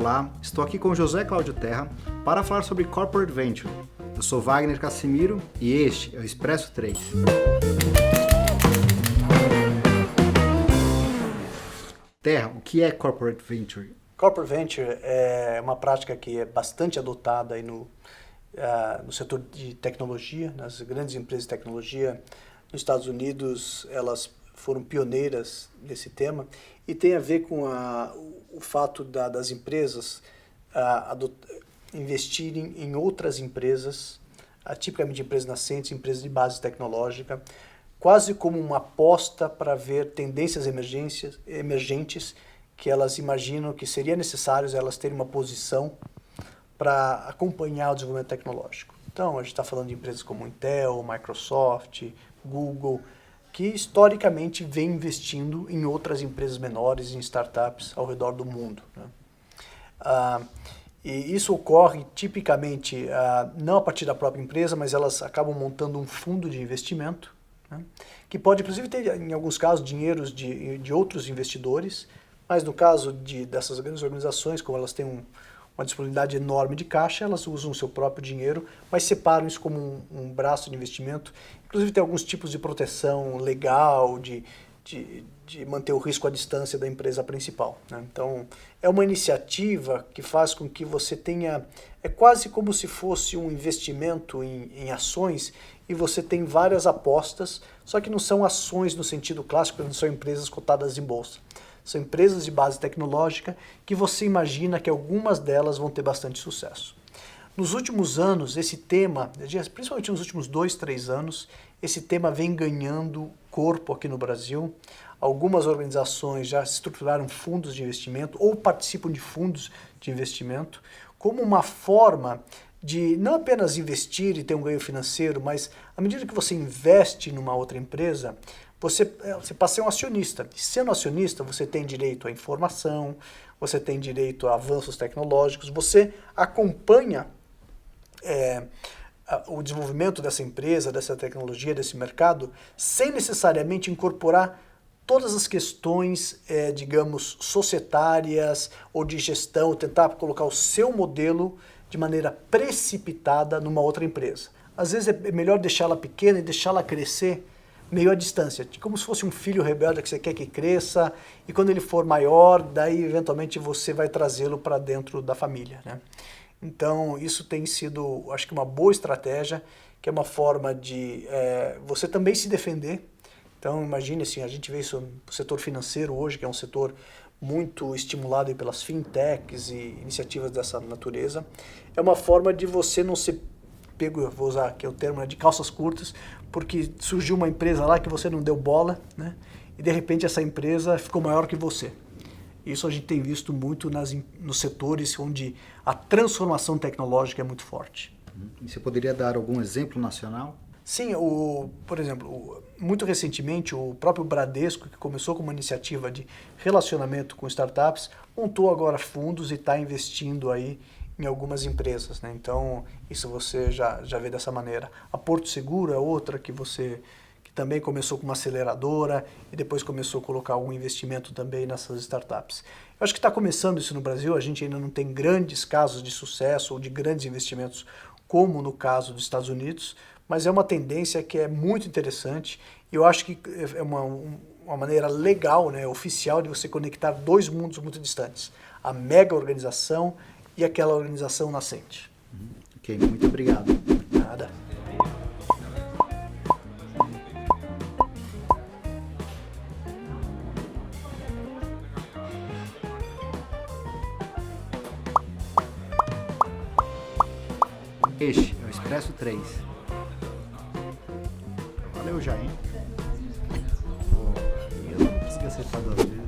Olá, estou aqui com José Cláudio Terra para falar sobre Corporate Venture. Eu sou Wagner Cassimiro e este é o Expresso 3. Terra, o que é Corporate Venture? Corporate Venture é uma prática que é bastante adotada aí no setor de tecnologia, nas grandes empresas de tecnologia. Nos Estados Unidos, elas foram pioneiras nesse tema e tem a ver com o fato das empresas investirem em outras empresas, tipicamente empresas nascentes, empresas de base tecnológica, quase como uma aposta para ver tendências emergentes que elas imaginam que seria necessário elas terem uma posição para acompanhar o desenvolvimento tecnológico. Então, a gente está falando de empresas como Intel, Microsoft, Google, que historicamente vem investindo em outras empresas menores, em startups ao redor do mundo, né? E isso ocorre tipicamente não a partir da própria empresa, mas elas acabam montando um fundo de investimento, né? Que pode inclusive ter, em alguns casos, dinheiros de outros investidores, mas no caso dessas grandes organizações, como elas têm uma disponibilidade enorme de caixa, elas usam o seu próprio dinheiro, mas separam isso como um braço de investimento. Inclusive tem alguns tipos de proteção legal, de manter o risco à distância da empresa principal, né? Então, é uma iniciativa que faz com que você tenha, é quase como se fosse um investimento em ações, e você tem várias apostas, só que não são ações no sentido clássico, não são empresas cotadas em bolsa. São empresas de base tecnológica que você imagina que algumas delas vão ter bastante sucesso. Nos últimos anos, esse tema, principalmente nos últimos 2, 3 anos, esse tema vem ganhando corpo aqui no Brasil. Algumas organizações já estruturaram fundos de investimento ou participam de fundos de investimento como uma forma de não apenas investir e ter um ganho financeiro, mas à medida que você investe numa outra empresa, você passa a ser um acionista. E sendo acionista, você tem direito à informação, você tem direito a avanços tecnológicos, você acompanha o desenvolvimento dessa empresa, dessa tecnologia, desse mercado, sem necessariamente incorporar todas as questões, digamos, societárias ou de gestão, ou tentar colocar o seu modelo de maneira precipitada numa outra empresa. Às vezes é melhor deixá-la pequena e deixá-la crescer meio à distância, como se fosse um filho rebelde que você quer que cresça, e quando ele for maior, daí eventualmente você vai trazê-lo para dentro da família, né? Então isso tem sido, acho que uma boa estratégia, que é uma forma de você também se defender. Então imagine assim, a gente vê isso no setor financeiro hoje, que é um setor muito estimulado aí pelas fintechs e iniciativas dessa natureza. É uma forma de você não ser pego, vou usar aqui o termo, de calças curtas, porque surgiu uma empresa lá que você não deu bola, né? E de repente essa empresa ficou maior que você. Isso a gente tem visto muito nos setores onde a transformação tecnológica é muito forte. E você poderia dar algum exemplo nacional? Sim, por exemplo, muito recentemente o próprio Bradesco, que começou com uma iniciativa de relacionamento com startups, montou agora fundos e está investindo aí em algumas empresas, né? Então, isso você já vê dessa maneira. A Porto Seguro é outra que também começou com uma aceleradora e depois começou a colocar algum investimento também nessas startups. Eu acho que está começando isso no Brasil, a gente ainda não tem grandes casos de sucesso ou de grandes investimentos como no caso dos Estados Unidos, mas é uma tendência que é muito interessante e eu acho que é uma maneira legal, né, oficial, de você conectar dois mundos muito distantes. A mega organização e aquela organização nascente. Ok, muito obrigado. Nada. Este é o Expresso 3. Valeu já, hein? Eu não consegui acertar 2 vezes.